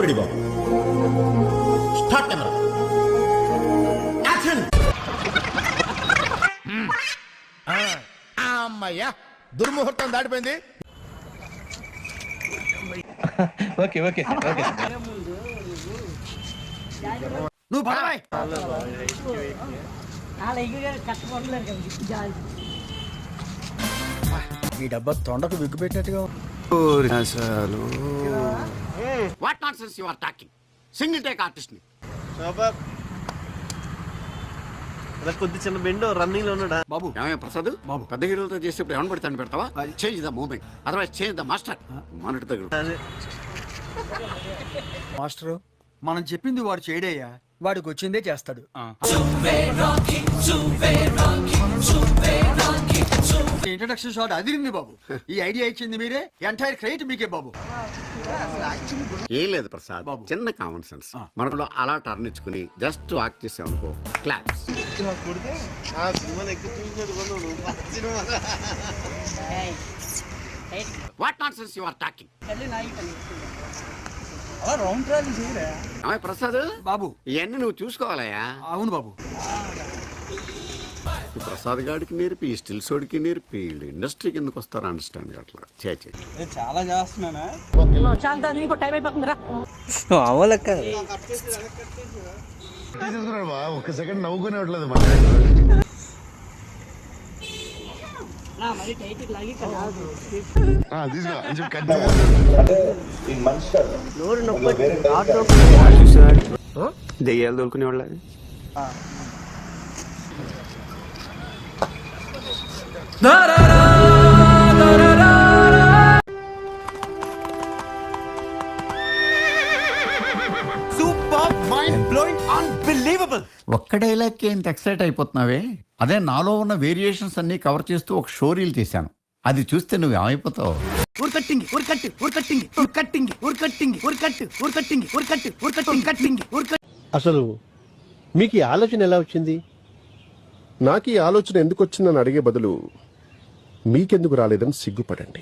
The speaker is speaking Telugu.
రెడీ బాబు స్టార్ట్ కెమెరా యాక్షన్. అమ్మయ్యా దుర్ముహూర్తం దాటిపోయింది. ఓకే ఓకే ఓకే నువ్వు పడవాయ్. ఈ డబ్బా తొండకు విగ్గు పెట్టినట్టుగా. What nonsense you are talking? Single take artist ని. కొద్ది చిన్న బెండు రన్నింగ్ లో ఉన్నాడా బాబు ఏమయ్య ప్రసాద్ బాబు పెద్ద హీరోలతో చేసేప్పుడు ఏమని పడితే పెడతావా? Change the moment, otherwise change the master. మనటి దగ్గర మాస్టరు మనం చెప్పింది వాడు చేయడయ్యా, వాడికి వచ్చిందే చేస్తాడు. ఇంట్రడక్షన్ షాట్ అదిరింది బాబు. ఈ ఐడియా ఇచ్చింది మీరే, ఎంటైర్ క్రెడిట్ మీకే బాబు. ఏం లేదు ప్రసాద్ బాబు, చిన్న కామన్ సెన్స్. మనలో అలా టర్న్ ఇచ్చుకుని జస్ట్ వాక్ చేసామనుకో claps. What nonsense you are talking? ఏమయ్య ప్రసాద్ బాబు ఇవన్నీ నువ్వు చూసుకోవాలయ్యా. అవును బాబు. ఈ ప్రసాద్ గాడికి నేర్పి ఈ స్టిల్ సోడికి నేర్పి ఇండస్ట్రీ కిందకు వస్తారు అండర్స్టాండ్ అట్లా చే చాలా చేస్తున్నానా. అవలక్క ఒక్క సెకండ్ నవ్వుకునే ఉండలేదు. దెయ్యాలు దొరుకునే వాళ్ళ ఒక్క డైలాగ్కి ఎంత ఎక్సైట్ అయిపోతున్నావే? అదే నాలో ఉన్న వేరియేషన్స్ అన్ని కవర్ చేస్తూ ఒక షో రీల్ చేశాను. అది చూస్తే నువ్వు ఏమైపోతావు? అసలు మీకు ఈ ఆలోచన ఎలా వచ్చింది? నాకు ఈ ఆలోచన ఎందుకు వచ్చిందని అడిగే బదులు మీకెందుకు రాలేదని సిగ్గుపడండి.